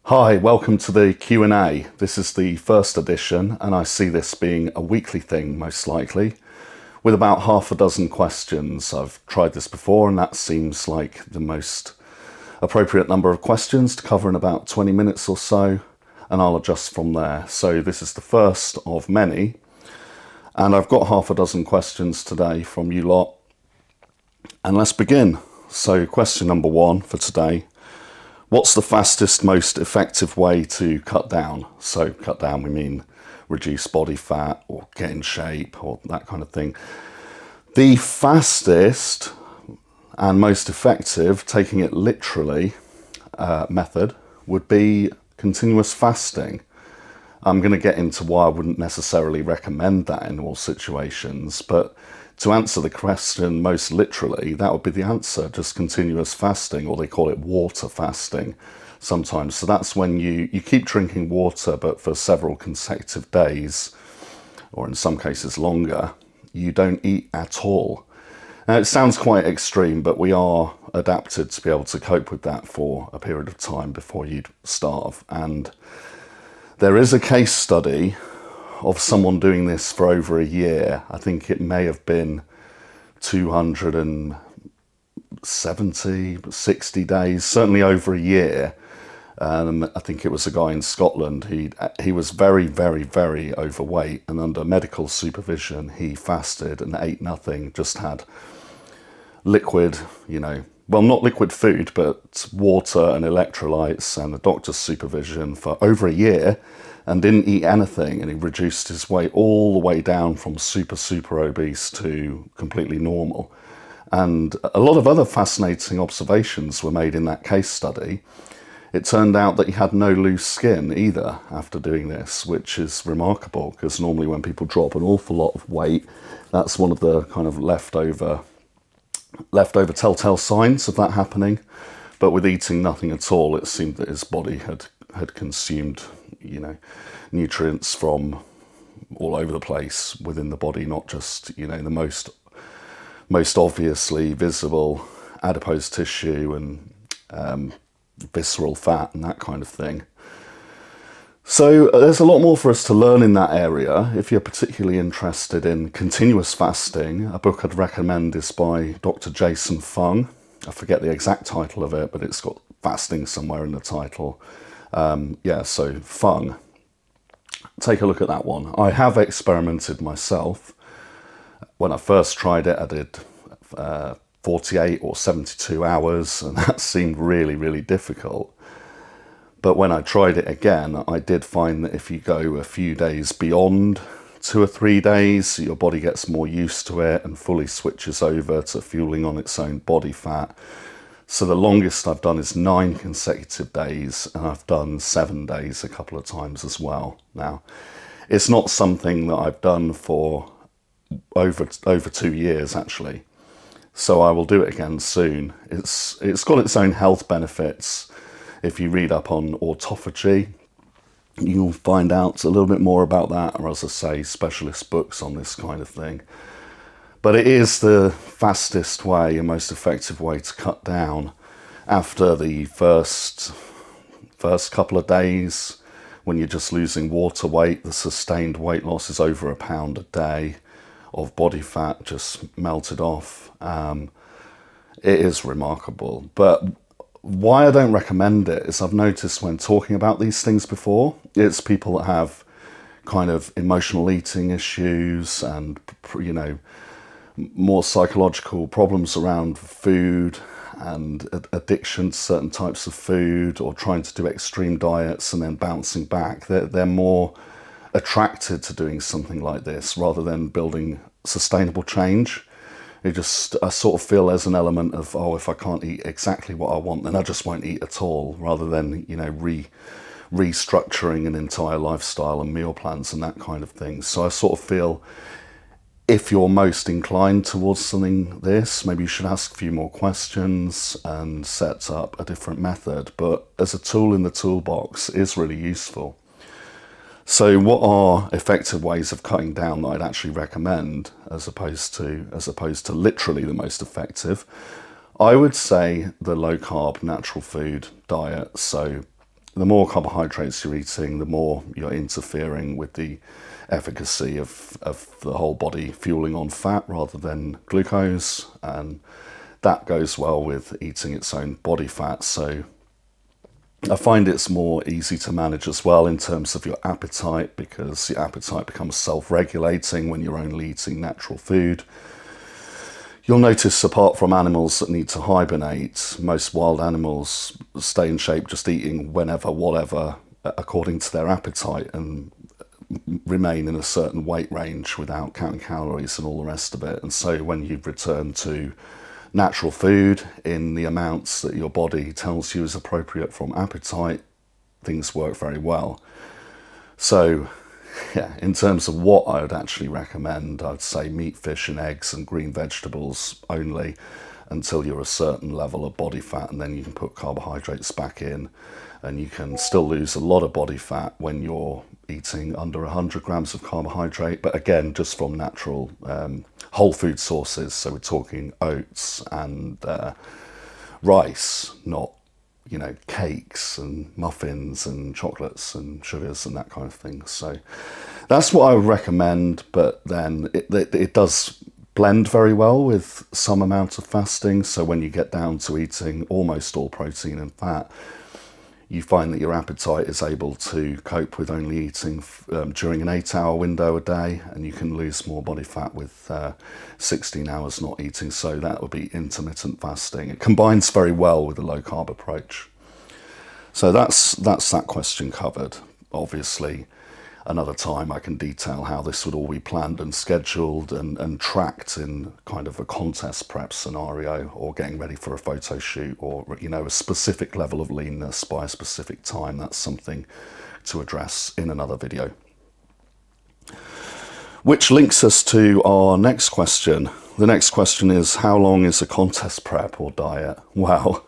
Hi, welcome to the Q&A. This is the first edition, and I see this being a weekly thing, most likely, with about half a dozen questions. I've tried this before, and that seems like the most appropriate number of questions to cover in about 20 minutes or so, and I'll adjust from there. So this is the first of many, and I've got half a dozen questions today from you lot, and let's begin. So question number one for today. What's the fastest, most effective way to cut down? So cut down, we mean reduce body fat or get in shape or that kind of thing. The fastest and most effective, taking it literally, method would be continuous fasting. I'm going to get into why I wouldn't necessarily recommend that in all situations, but to answer the question most literally, that would be the answer, just continuous fasting, or they call it water fasting sometimes. So that's when you keep drinking water, but for several consecutive days, or in some cases longer, you don't eat at all. Now, it sounds quite extreme, but we are adapted to be able to cope with that for a period of time before you'd starve. And there is a case study of someone doing this for over a year. I think it may have been 270, 60 days, certainly over a year. I think it was a guy in Scotland. He was very, very, very overweight, and under medical supervision, he fasted and ate nothing, just had liquid, well, not liquid food, but water and electrolytes and a doctor's supervision for over a year, and didn't eat anything, and he reduced his weight all the way down from super, super obese to completely normal. And a lot of other fascinating observations were made in that case study. It turned out that he had no loose skin either after doing this, which is remarkable, because normally when people drop an awful lot of weight, that's one of the kind of leftover telltale signs of that happening. But with eating nothing at all, it seemed that his body had consumed, nutrients from all over the place within the body, not just, the most obviously visible adipose tissue and visceral fat and that kind of thing. So there's a lot more for us to learn in that area. If you're particularly interested in continuous fasting, a book I'd recommend is by Dr. Jason Fung. I forget the exact title of it, but it's got fasting somewhere in the title. So Fung. Take a look at that one. I have experimented myself. When I first tried it, I did 48 or 72 hours, and that seemed really, really difficult. But when I tried it again, I did find that if you go a few days beyond 2 or 3 days, your body gets more used to it and fully switches over to fueling on its own body fat. So the longest I've done is 9 consecutive days, and I've done 7 days a couple of times as well. Now, it's not something that I've done for over 2 years, actually. So I will do it again soon. It's got its own health benefits. If you read up on autophagy, you'll find out a little bit more about that, or as I say, specialist books on this kind of thing. But it is the fastest way and most effective way to cut down. After the first couple of days, when you're just losing water weight, the sustained weight loss is over a pound a day of body fat just melted off. It is remarkable. But why I don't recommend it is I've noticed when talking about these things before, it's people that have kind of emotional eating issues and, more psychological problems around food and addiction to certain types of food, or trying to do extreme diets and then bouncing back. They're more attracted to doing something like this rather than building sustainable change. I sort of feel there's an element of, if I can't eat exactly what I want, then I just won't eat at all, rather than, restructuring an entire lifestyle and meal plans and that kind of thing. So I sort of feel, if you're most inclined towards something this, maybe you should ask a few more questions and set up a different method. But as a tool in the toolbox, it is really useful. So what are effective ways of cutting down that I'd actually recommend, as opposed to literally the most effective? I would say the low carb natural food diet. So the more carbohydrates you're eating, the more you're interfering with the efficacy of the whole body fueling on fat rather than glucose, and that goes well with eating its own body fat. So I find it's more easy to manage as well in terms of your appetite, because your appetite becomes self-regulating when you're only eating natural food. You'll notice, apart from animals that need to hibernate, most wild animals stay in shape just eating whenever, whatever, according to their appetite, and remain in a certain weight range without counting calories and all the rest of it. And so when you return to natural food in the amounts that your body tells you is appropriate from appetite, things work very well. So yeah, in terms of what I would actually recommend, I'd say meat, fish and eggs and green vegetables only until you're a certain level of body fat, and then you can put carbohydrates back in, and you can still lose a lot of body fat when you're eating under 100 grams of carbohydrate, but again, just from natural whole food sources. So we're talking oats and rice, not, you know, cakes and muffins and chocolates and sugars and that kind of thing. So that's what I would recommend, but then it does blend very well with some amount of fasting. So when you get down to eating almost all protein and fat, you find that your appetite is able to cope with only eating during an 8-hour window a day, and you can lose more body fat with 16 hours not eating. So that would be intermittent fasting. It combines very well with a low carb approach. So that's that question covered. Obviously, another time I can detail how this would all be planned and scheduled and tracked in kind of a contest prep scenario, or getting ready for a photo shoot, or, you know, a specific level of leanness by a specific time. That's something to address in another video. Which links us to our next question. The next question is, how long is a contest prep or diet? Well,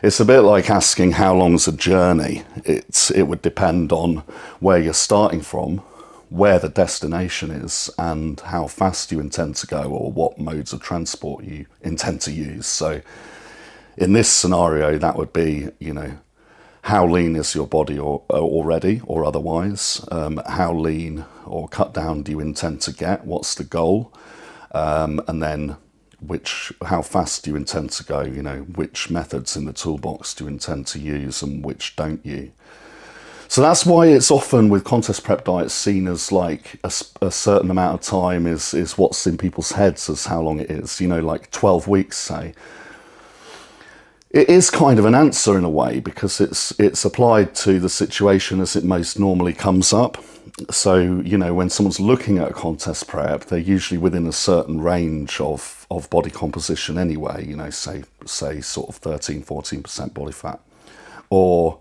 it's a bit like asking how long's a journey. It would depend on where you're starting from, where the destination is, and how fast you intend to go, or what modes of transport you intend to use. So in this scenario, that would be, you know, how lean is your body already or otherwise? How lean or cut down do you intend to get? What's the goal? And then how fast do you intend to go? You know, which methods in the toolbox do you intend to use and which don't you? So that's why it's often with contest prep diets seen as like a certain amount of time is what's in people's heads as how long it is, you know, like 12 weeks, say. It is kind of an answer in a way, because it's applied to the situation as it most normally comes up. So, you know, when someone's looking at a contest prep, they're usually within a certain range of body composition anyway, you know, say sort of 13-14% body fat. Or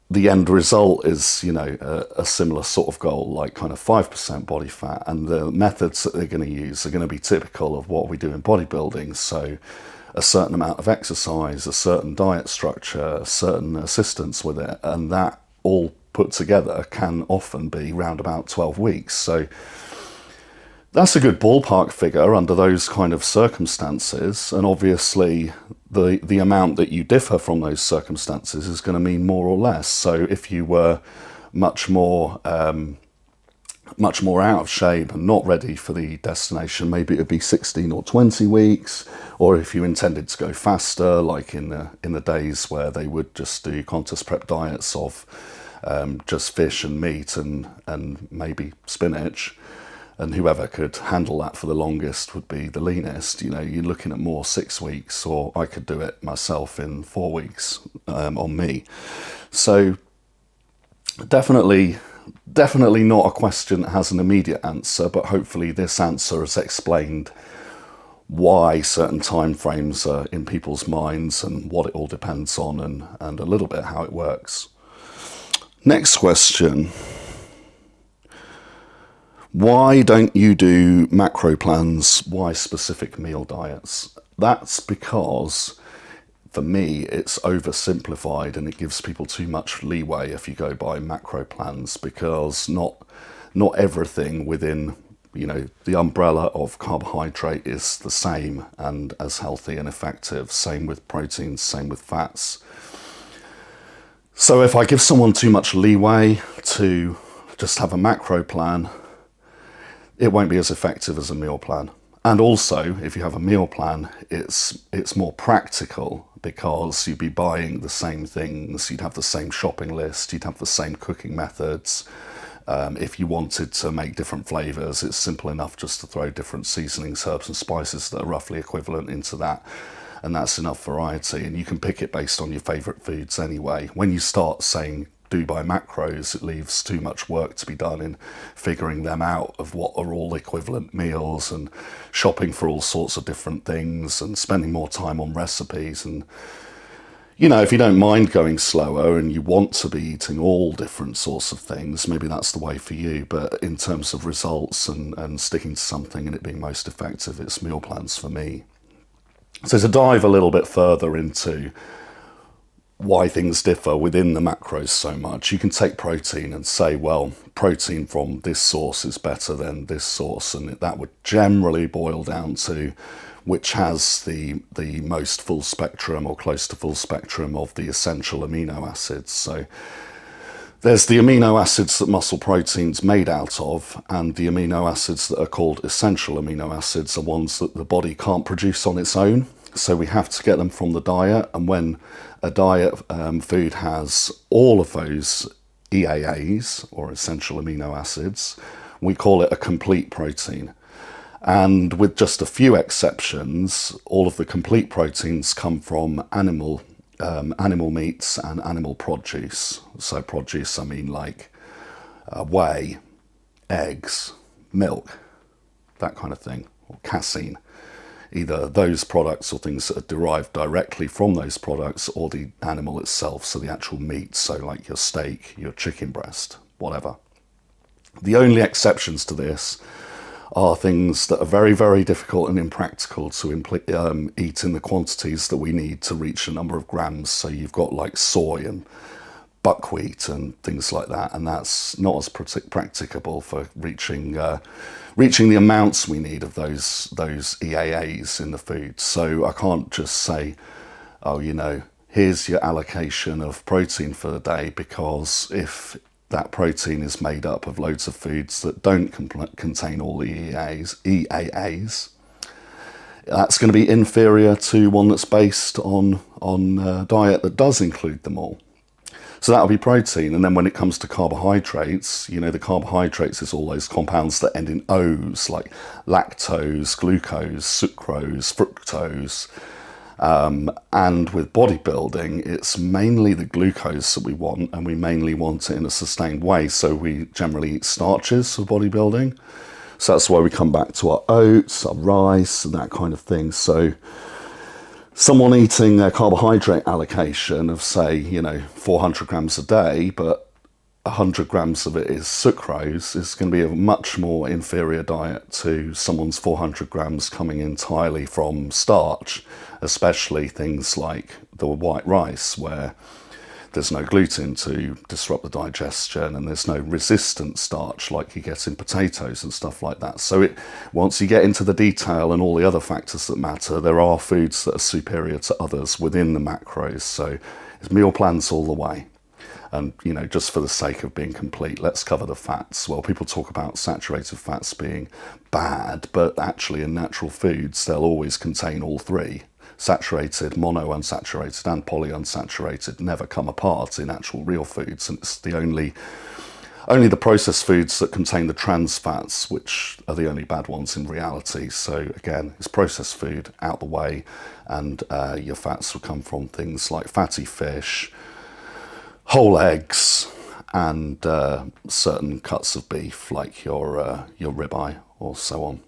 the end result is, you know, a similar sort of goal, like kind of 5% body fat. And the methods that they're going to use are going to be typical of what we do in bodybuilding. So a certain amount of exercise, a certain diet structure, certain assistance with it, and that all put together can often be around about 12 weeks. So that's a good ballpark figure under those kind of circumstances. And obviously the amount that you differ from those circumstances is going to mean more or less. So if you were much more out of shape and not ready for the destination, maybe it would be 16 or 20 weeks. Or if you intended to go faster, like in the days where they would just do contest prep diets of just fish and meat and maybe spinach, and whoever could handle that for the longest would be the leanest. You know, you're looking at more 6 weeks, or I could do it myself in 4 weeks on me. So definitely not a question that has an immediate answer, but hopefully this answer has explained why certain time frames are in people's minds and what it all depends on, and a little bit how it works. Next question. Why don't you do macro plans? Why specific meal diets? That's because, for me, it's oversimplified and it gives people too much leeway if you go by macro plans, because not everything within, you know, the umbrella of carbohydrate is the same and as healthy and effective. Same with proteins, same with fats. So if I give someone too much leeway to just have a macro plan, it won't be as effective as a meal plan. And also, if you have a meal plan, it's more practical because you'd be buying the same things, you'd have the same shopping list, you'd have the same cooking methods. If you wanted to make different flavours, it's simple enough just to throw different seasonings, herbs and spices that are roughly equivalent into that. And that's enough variety. And you can pick it based on your favourite foods anyway. When you start saying do by macros, it leaves too much work to be done in figuring them out of what are all equivalent meals and shopping for all sorts of different things and spending more time on recipes. And you know, if you don't mind going slower and you want to be eating all different sorts of things, maybe that's the way for you. But in terms of results and sticking to something and it being most effective, it's meal plans for me. So to dive a little bit further into why things differ within the macros so much, you can take protein and say, well, protein from this source is better than this source, and that would generally boil down to which has the most full spectrum or close to full spectrum of the essential amino acids. So there's the amino acids that muscle protein's made out of, and the amino acids that are called essential amino acids are ones that the body can't produce on its own. So we have to get them from the diet, and when a diet food has all of those EAAs, or essential amino acids, we call it a complete protein. And with just a few exceptions, all of the complete proteins come from animal meats and animal produce. So produce, I mean like whey, eggs, milk, that kind of thing, or casein. Either those products or things that are derived directly from those products, or the animal itself, so the actual meat, so like your steak, your chicken breast, whatever. The only exceptions to this are things that are very, very difficult and impractical to eat in the quantities that we need to reach a number of grams. So you've got like soy and buckwheat and things like that, and that's not as practicable for reaching the amounts we need of those EAAs in the food. So I can't just say, oh, you know, here's your allocation of protein for the day, because if that protein is made up of loads of foods that don't contain all the EAAs, that's going to be inferior to one that's based on a diet that does include them all. So that'll be protein. And then when it comes to carbohydrates, you know, the carbohydrates is all those compounds that end in O's, like lactose, glucose, sucrose, fructose. And with bodybuilding, it's mainly the glucose that we want, and we mainly want it in a sustained way. So we generally eat starches for bodybuilding. So that's why we come back to our oats, our rice, and that kind of thing. So someone eating a carbohydrate allocation of, say, you know, 400 grams a day, but 100 grams of it is sucrose, is going to be a much more inferior diet to someone's 400 grams coming entirely from starch, especially things like the white rice, where there's no gluten to disrupt the digestion, and there's no resistant starch like you get in potatoes and stuff like that. So once you get into the detail and all the other factors that matter, there are foods that are superior to others within the macros. So it's meal plans all the way. And, you know, just for the sake of being complete, let's cover the fats. Well, people talk about saturated fats being bad, but actually in natural foods, they'll always contain all three. Saturated, monounsaturated and polyunsaturated never come apart in actual real foods, and it's the only the processed foods that contain the trans fats, which are the only bad ones in reality. So again, it's processed food out the way, and your fats will come from things like fatty fish, whole eggs, and certain cuts of beef like your ribeye or so on.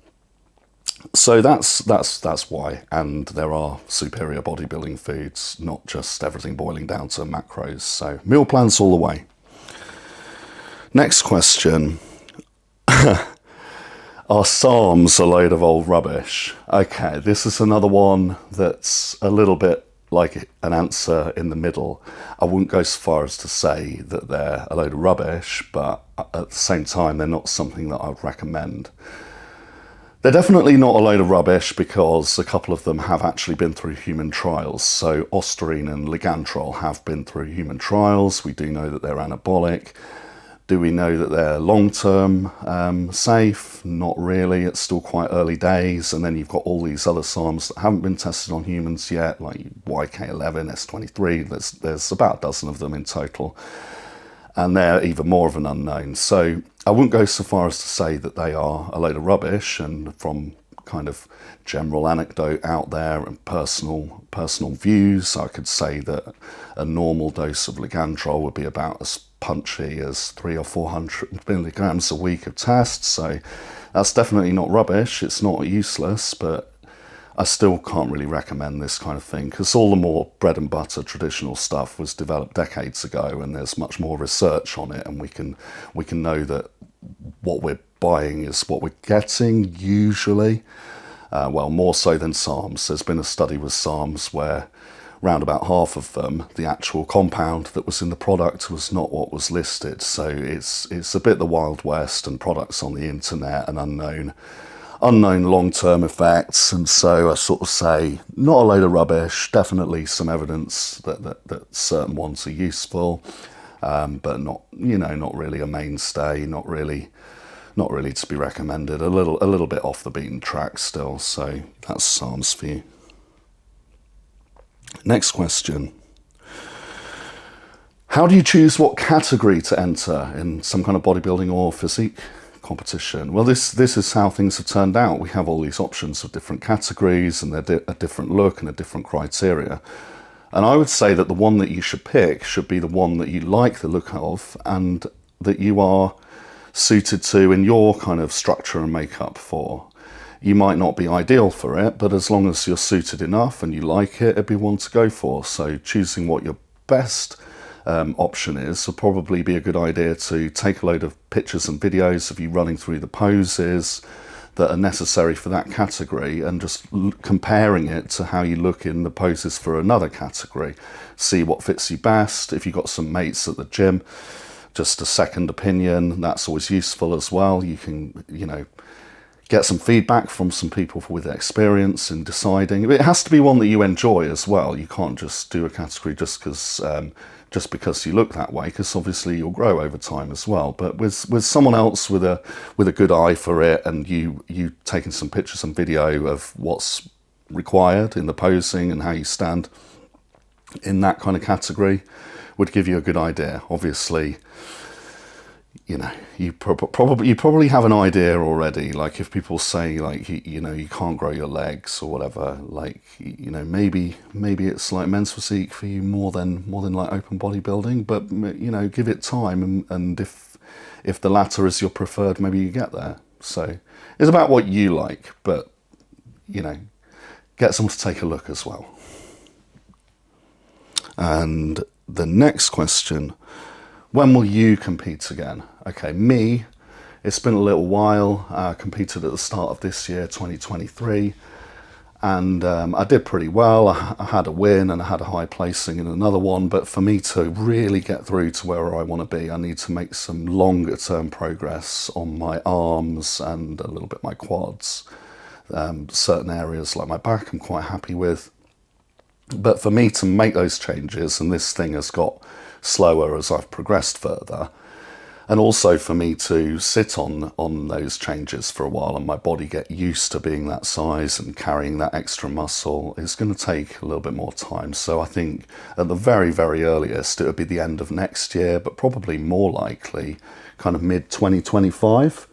So that's why, and there are superior bodybuilding foods, not just everything boiling down to macros. So meal plans all the way. Next question. Are SARMs a load of old rubbish? Okay, this is another one that's a little bit like an answer in the middle. I wouldn't go so far as to say that they're a load of rubbish, but at the same time, they're not something that I would recommend. They're definitely not a load of rubbish because a couple of them have actually been through human trials. So ostarine and ligantrol have been through human trials. We do know that they're anabolic. Do we know that they're long-term safe? Not really. It's still quite early days. And then you've got all these other SARMs that haven't been tested on humans yet, like YK11, S23. There's about a dozen of them in total. And they're even more of an unknown. So I wouldn't go so far as to say that they are a load of rubbish, and from kind of general anecdote out there and personal views, I could say that a normal dose of ligantrol would be about as punchy as 300 or 400 milligrams a week of tests. So that's definitely not rubbish. It's not useless, but I still can't really recommend this kind of thing because all the more bread and butter traditional stuff was developed decades ago, and there's much more research on it, and we can know that what we're buying is what we're getting usually. Well, more so than SARMs. There's been a study with SARMs where round about half of them, the actual compound that was in the product was not what was listed. So it's a bit the Wild West, and products on the internet and unknown long-term effects. And so I sort of say not a load of rubbish, definitely some evidence that certain ones are useful, but not really a mainstay, not really to be recommended. A little bit off the beaten track still. So that's SARMs for you. Next question. How do you choose what category to enter in some kind of bodybuilding or physique competition? Well, this is how things have turned out. We have all these options of different categories, and they're a different look and a different criteria. And I would say that the one that you should pick should be the one that you like the look of and that you are suited to in your kind of structure and makeup for. You might not be ideal for it, but as long as you're suited enough and you like it, it'd be one to go for. So choosing what your best option is will probably be a good idea to take a load of pictures and videos of you running through the poses that are necessary for that category, and just comparing it to how you look in the poses for another category. See what fits you best. If you've got some mates at the gym, just a second opinion, that's always useful as well. You can, get some feedback from some people with experience in deciding. It has to be one that you enjoy as well. You can't just do a category just because you look that way, because obviously you'll grow over time as well. But with someone else with a good eye for it, and you taking some pictures and video of what's required in the posing and how you stand in that kind of category, would give you a good idea. Obviously, you probably have an idea already. Like if people say like you can't grow your legs or whatever, like maybe it's like men's physique for you more than like open bodybuilding. But give it time, and if the latter is your preferred, maybe you get there. So it's about what you like, but get someone to take a look as well. And the next question. When will you compete again? Okay, me, it's been a little while. I competed at the start of this year, 2023, and I did pretty well. I had a win and I had a high placing in another one, but for me to really get through to where I want to be, I need to make some longer term progress on my arms and a little bit my quads. Certain areas like my back I'm quite happy with. But for me to make those changes, and this thing has got slower as I've progressed further, and also for me to sit on those changes for a while and my body get used to being that size and carrying that extra muscle, is going to take a little bit more time. So I think at the very, very earliest it would be the end of next year, but probably more likely kind of mid-2025.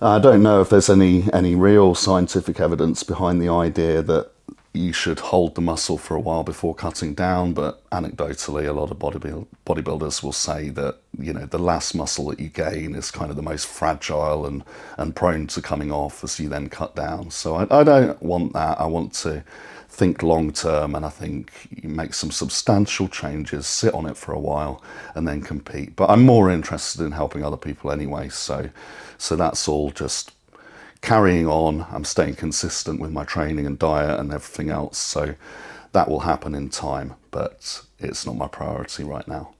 I don't know if there's any real scientific evidence behind the idea that you should hold the muscle for a while before cutting down, but anecdotally a lot of bodybuilders will say that the last muscle that you gain is kind of the most fragile and prone to coming off as you then cut down. So I don't want that. I want to think long term, and I think you make some substantial changes, sit on it for a while and then compete. But I'm more interested in helping other people anyway, so that's all just carrying on. I'm staying consistent with my training and diet and everything else, so that will happen in time, but it's not my priority right now.